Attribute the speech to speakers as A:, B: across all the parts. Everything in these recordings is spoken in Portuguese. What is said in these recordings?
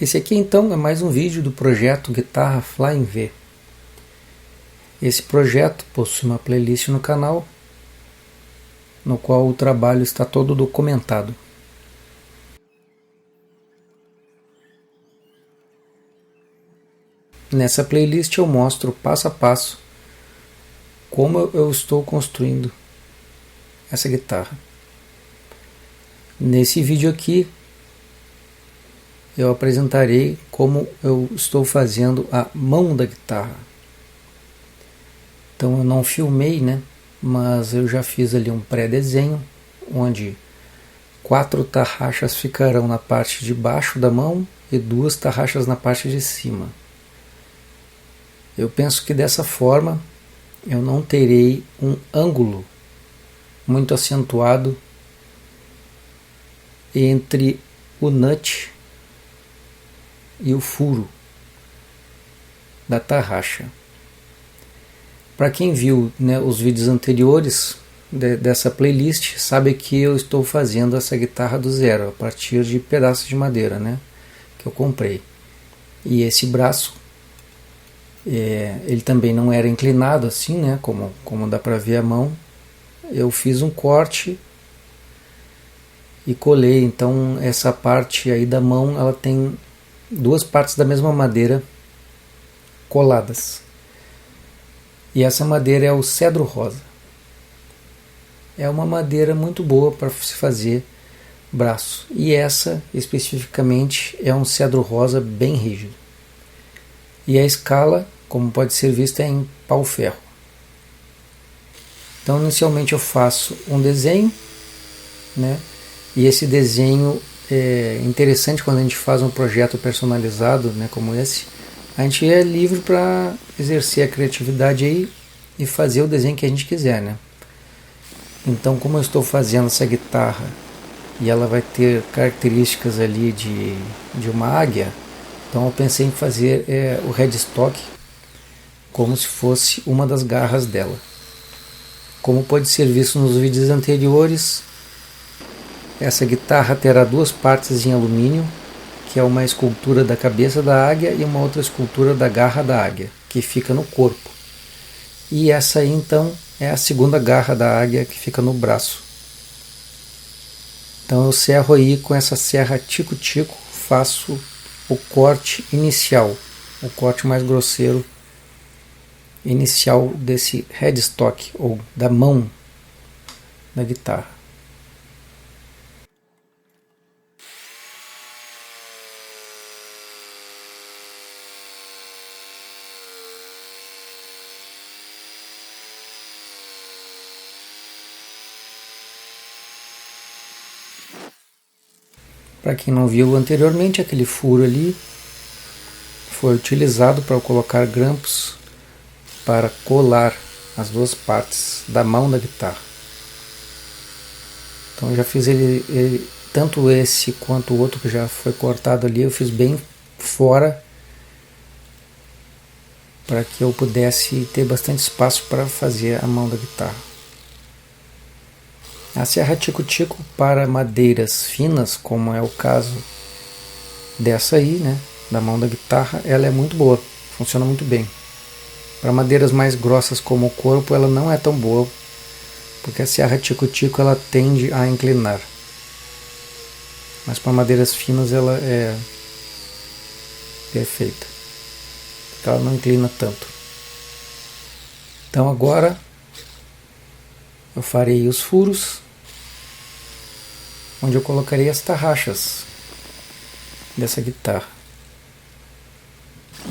A: Esse aqui então é mais um vídeo do projeto Guitarra Flying V. Esse projeto possui uma playlist no canal, no qual o trabalho está todo documentado. Nessa playlist eu mostro passo a passo como eu estou construindo essa guitarra. Nesse vídeo aqui eu apresentarei como eu estou fazendo a mão da guitarra. Então eu não filmei, mas eu já fiz ali um pré-desenho, onde 4 tarraxas ficarão na parte de baixo da mão e 2 tarraxas na parte de cima. Eu penso que dessa forma eu não terei um ângulo muito acentuado entre o nut e o furo da tarraxa. Para quem viu os vídeos anteriores dessa playlist, sabe que eu estou fazendo essa guitarra do zero, a partir de pedaços de madeira que eu comprei. E esse braço, ele também não era inclinado assim, como dá para ver a mão. Eu fiz um corte e colei, então essa parte aí da mão, ela tem 2 partes da mesma madeira coladas. E essa madeira é o cedro rosa. É uma madeira muito boa para se fazer braço. E essa especificamente é um cedro rosa bem rígido. E a escala, como pode ser vista, é em pau-ferro. Então inicialmente eu faço um desenho, e esse desenho é interessante quando a gente faz um projeto personalizado, como esse. A gente é livre para exercer a criatividade aí e fazer o desenho que a gente quiser, Então, como eu estou fazendo essa guitarra e ela vai ter características ali de uma águia, então eu pensei em fazer o headstock como se fosse uma das garras dela. Como pode ser visto nos vídeos anteriores, essa guitarra terá 2 partes em alumínio, que é uma escultura da cabeça da águia e uma outra escultura da garra da águia, que fica no corpo. E essa aí então é a segunda garra da águia, que fica no braço. Então eu serro aí com essa serra tico-tico, faço o corte inicial, o corte mais grosseiro inicial desse headstock, ou da mão da guitarra. Para quem não viu anteriormente, aquele furo ali foi utilizado para eu colocar grampos para colar as 2 partes da mão da guitarra. Então eu já fiz ele tanto esse quanto o outro que já foi cortado ali, eu fiz bem fora para que eu pudesse ter bastante espaço para fazer a mão da guitarra. A serra tico-tico para madeiras finas, como é o caso dessa aí, da mão da guitarra, ela é muito boa, funciona muito bem. Para madeiras mais grossas como o corpo, ela não é tão boa, porque a serra tico-tico ela tende a inclinar. Mas para madeiras finas ela é perfeita, porque ela não inclina tanto. Então agora eu farei os furos, onde eu colocarei as tarraxas dessa guitarra.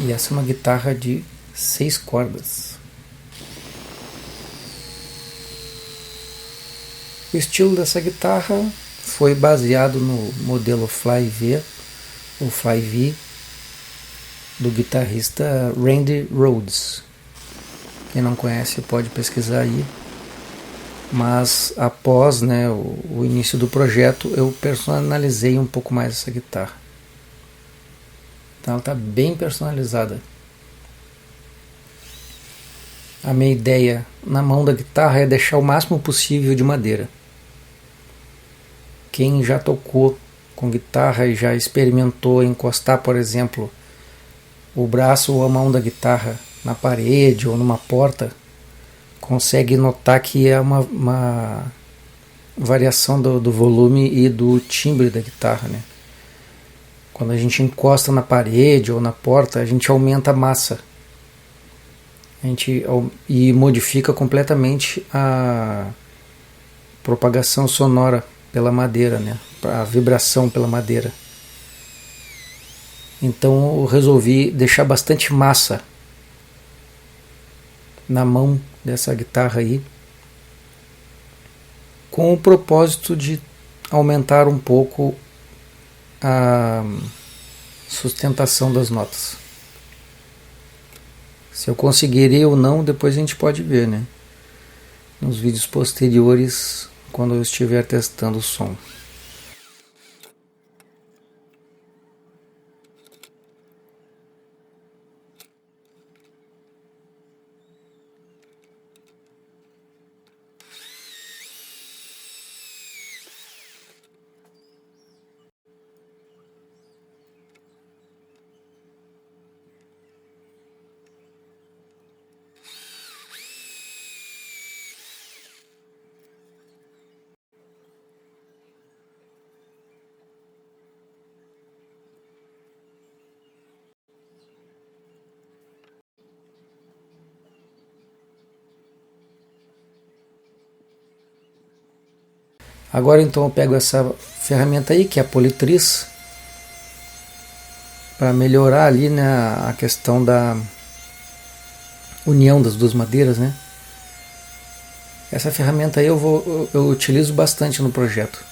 A: E essa é uma guitarra de 6 cordas. O estilo dessa guitarra foi baseado no modelo Fly V, o Fly V, do guitarrista Randy Rhoads. Quem não conhece pode pesquisar aí. Mas após o início do projeto, eu personalizei um pouco mais essa guitarra. Então ela está bem personalizada. A minha ideia na mão da guitarra é deixar o máximo possível de madeira. Quem já tocou com guitarra e já experimentou encostar, por exemplo, o braço ou a mão da guitarra na parede ou numa porta, consegue notar que é uma variação do volume e do timbre da guitarra, né? Quando a gente encosta na parede ou na porta, a gente aumenta a massa. E modifica completamente a propagação sonora pela madeira, né? A vibração pela madeira. Então eu resolvi deixar bastante massa na mão dessa guitarra aí, com o propósito de aumentar um pouco a sustentação das notas. Se eu conseguirei ou não, depois a gente pode ver, né? Nos vídeos posteriores, quando eu estiver testando o som. Agora então eu pego essa ferramenta aí, que é a politriz, para melhorar ali, né, a questão da união das duas madeiras, né? Essa ferramenta aí eu utilizo bastante no projeto.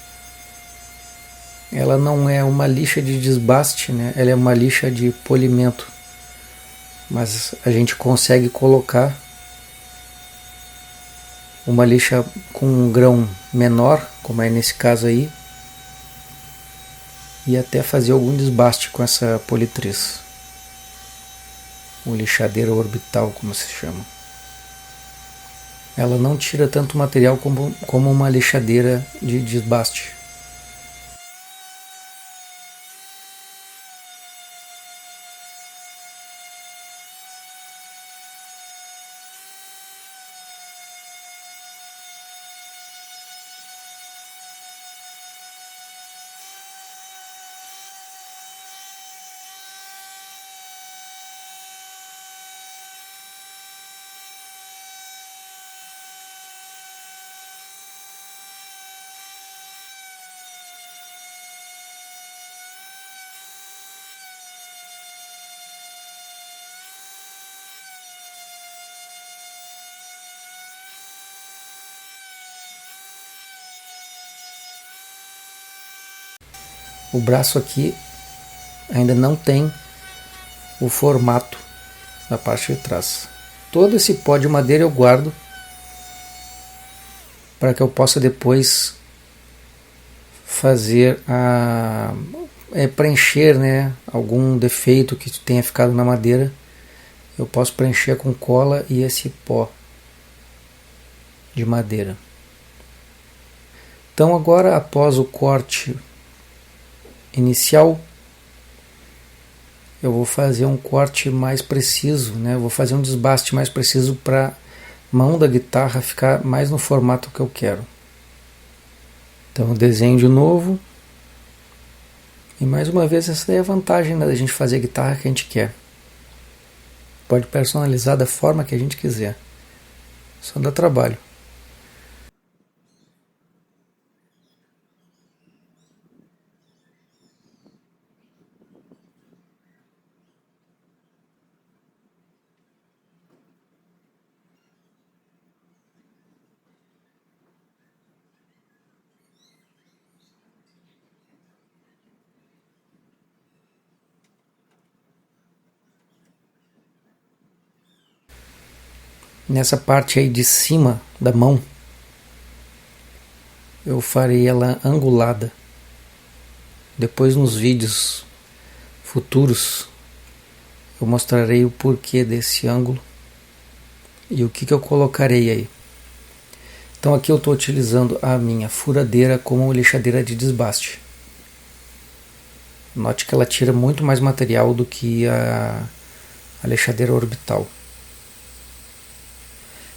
A: Ela não é uma lixa de desbaste, né? Ela é uma lixa de polimento, mas a gente consegue colocar uma lixa com um grão menor, como é nesse caso aí, e até fazer algum desbaste com essa politriz, o lixadeira orbital, como se chama. Ela não tira tanto material como uma lixadeira de desbaste. O braço aqui ainda não tem o formato da parte de trás. Todo esse pó de madeira eu guardo para que eu possa depois fazer preencher, né, algum defeito que tenha ficado na madeira. Eu posso preencher com cola e esse pó de madeira. Então agora, após o corte inicial, eu vou fazer um corte mais preciso, né? Vou fazer um desbaste mais preciso para a mão da guitarra ficar mais no formato que eu quero. Então eu desenho de novo, e mais uma vez essa é a vantagem, né, da gente fazer a guitarra que a gente quer. Pode personalizar da forma que a gente quiser, só dá trabalho. Nessa parte aí de cima da mão, eu farei ela angulada. Depois nos vídeos futuros eu mostrarei o porquê desse ângulo e o que eu colocarei aí. Então aqui eu estou utilizando a minha furadeira como lixadeira de desbaste. Note que ela tira muito mais material do que a lixadeira orbital.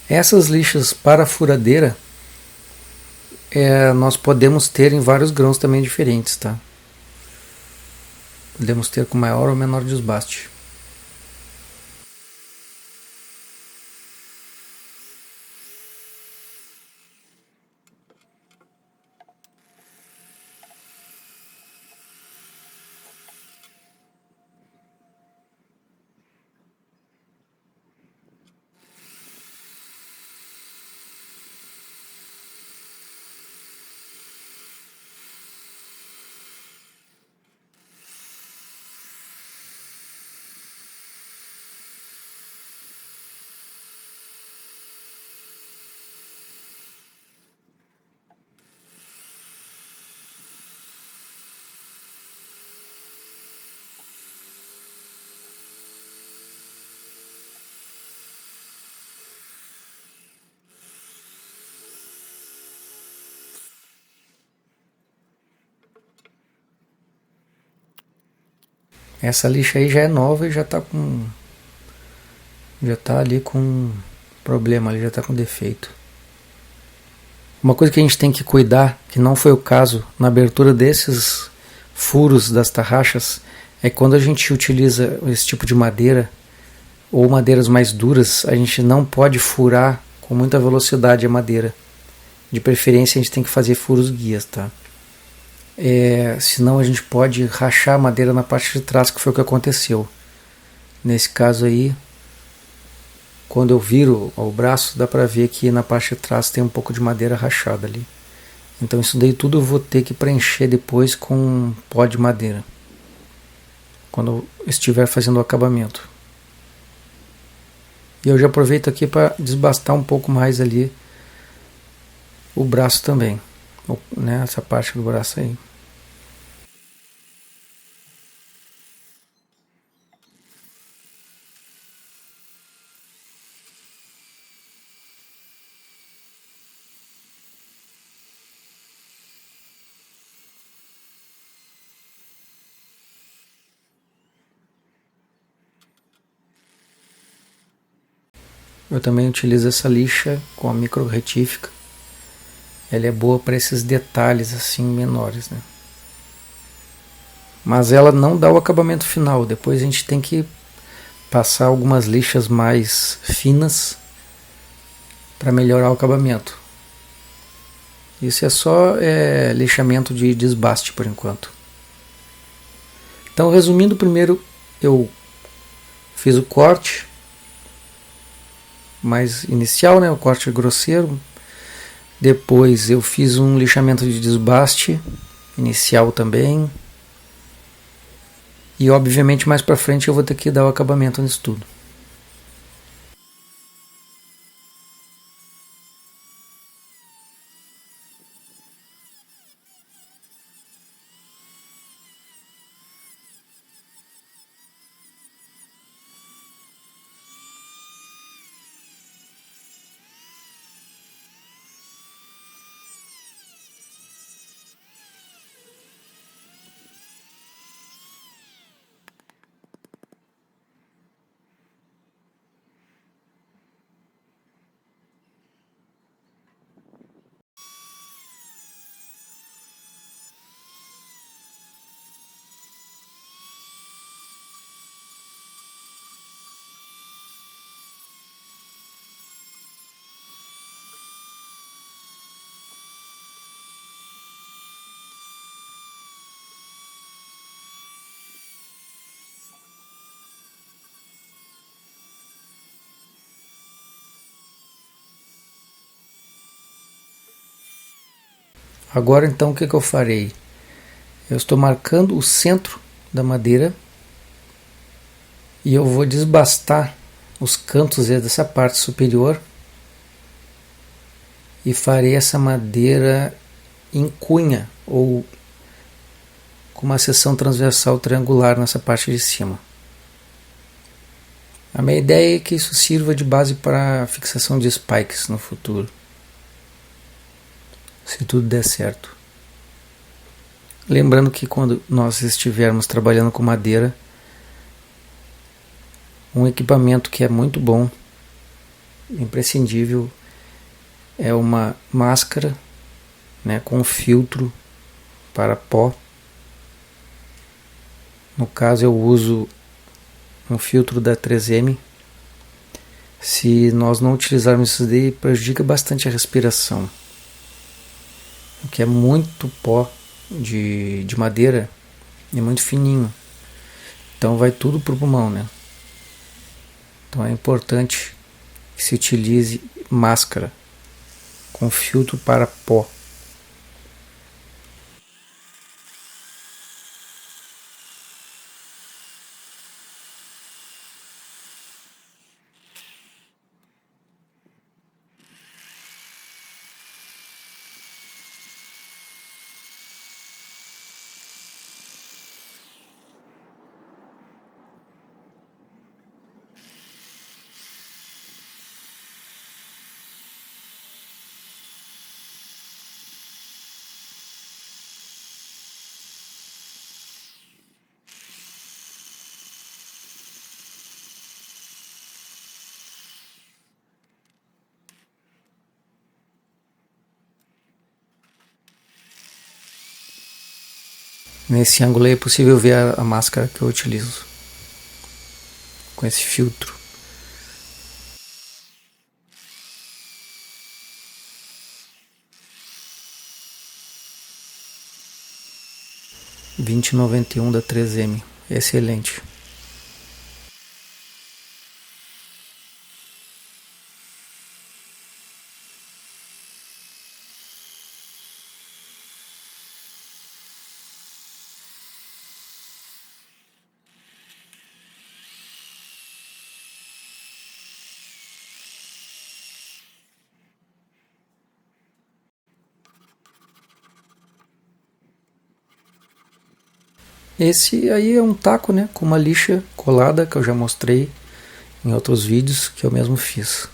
A: Essas lixas para furadeira nós podemos ter em vários grãos também diferentes, tá? Podemos ter com maior ou menor desbaste. Essa lixa aí já é nova e já está ali com problema, ali já está com defeito. Uma coisa que a gente tem que cuidar, que não foi o caso na abertura desses furos das tarraxas, é que quando a gente utiliza esse tipo de madeira ou madeiras mais duras, a gente não pode furar com muita velocidade a madeira. De preferência a gente tem que fazer furos guias, tá? Senão a gente pode rachar a madeira na parte de trás, que foi o que aconteceu. Nesse caso aí, quando eu viro o braço, dá pra ver que na parte de trás tem um pouco de madeira rachada ali. Então isso daí tudo eu vou ter que preencher depois com pó de madeira, quando eu estiver fazendo o acabamento. E eu já aproveito aqui para desbastar um pouco mais ali o braço também, né, essa parte do braço aí. Eu também utilizo essa lixa com a micro retífica. Ela é boa para esses detalhes assim menores, né? Mas ela não dá o acabamento final. Depois a gente tem que passar algumas lixas mais finas para melhorar o acabamento. Isso é só lixamento de desbaste por enquanto. Então, resumindo, primeiro eu fiz o corte mais inicial, né, o corte grosseiro. Depois eu fiz um lixamento de desbaste inicial também. E obviamente mais para frente eu vou ter que dar o acabamento nisso tudo. Agora então o que eu farei? Eu estou marcando o centro da madeira e eu vou desbastar os cantos dessa parte superior e farei essa madeira em cunha ou com uma seção transversal triangular nessa parte de cima. A minha ideia é que isso sirva de base para a fixação de spikes no futuro, se tudo der certo. Lembrando que quando nós estivermos trabalhando com madeira, um equipamento que é muito bom, imprescindível, é uma máscara, né, com filtro para pó. No caso eu uso um filtro da 3M. Se nós não utilizarmos isso daí, prejudica bastante a respiração. Porque é muito pó de madeira e muito fininho. Então vai tudo para o pulmão, né? Então é importante que se utilize máscara com filtro para pó. Nesse ângulo aí é possível ver a máscara que eu utilizo com esse filtro. R$20,91 da 3M. Excelente. Esse aí é um taco, né, com uma lixa colada que eu já mostrei em outros vídeos que eu mesmo fiz.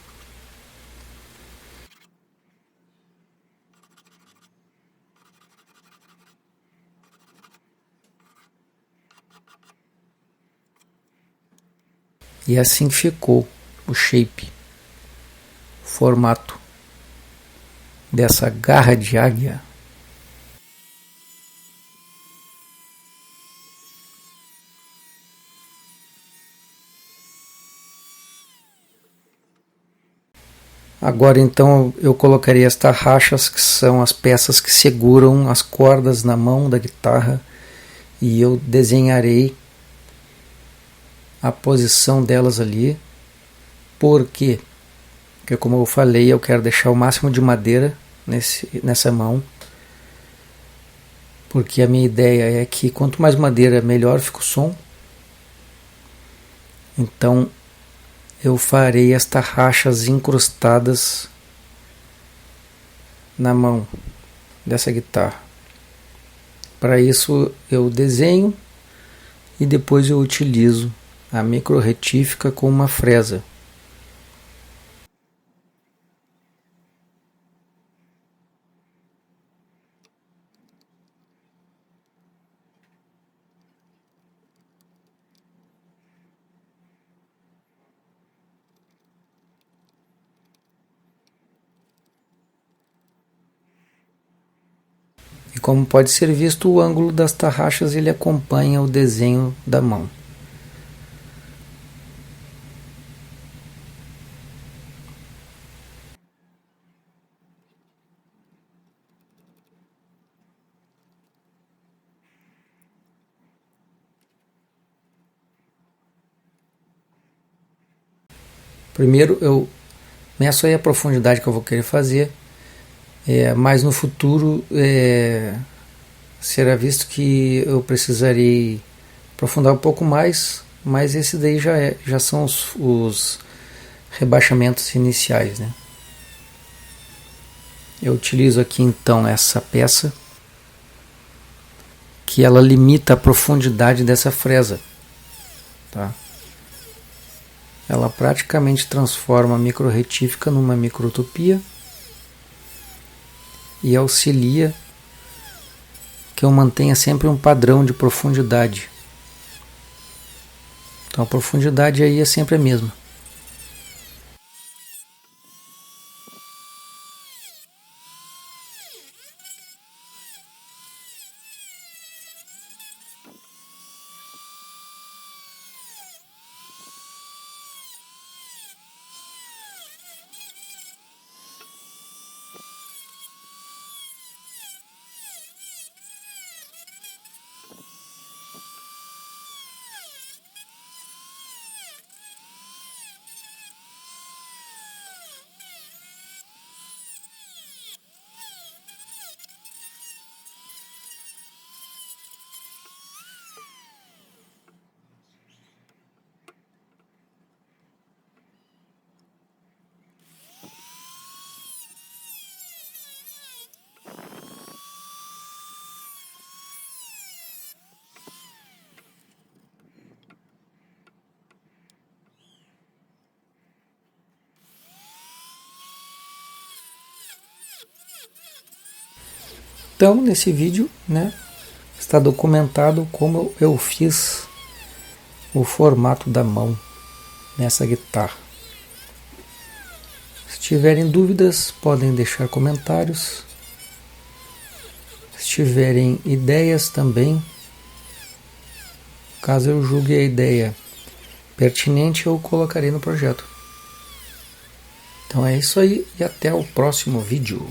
A: E é assim que ficou o shape, o formato dessa garra de águia. Agora então eu colocarei as tarraxas, que são as peças que seguram as cordas na mão da guitarra, e eu desenharei a posição delas ali. Por quê? Porque, como eu falei, eu quero deixar o máximo de madeira nessa mão, porque a minha ideia é que quanto mais madeira, melhor fica o som. Então eu farei as tarraxas incrustadas na mão dessa guitarra. Para isso eu desenho e depois eu utilizo a micro retífica com uma fresa. E como pode ser visto, o ângulo das tarraxas ele acompanha o desenho da mão. Primeiro eu meço aí a profundidade que eu vou querer fazer, mas no futuro será visto que eu precisarei aprofundar um pouco mais, mas esse daí já são os rebaixamentos iniciais, né? Eu utilizo aqui então essa peça que ela limita a profundidade dessa fresa, tá? Ela praticamente transforma a micro retífica numa microtopia e auxilia que eu mantenha sempre um padrão de profundidade. Então a profundidade aí é sempre a mesma. Então, nesse vídeo, né, está documentado como eu fiz o formato da mão nessa guitarra. Se tiverem dúvidas, podem deixar comentários. Se tiverem ideias também, caso eu julgue a ideia pertinente, eu colocarei no projeto. Então é isso aí e até o próximo vídeo.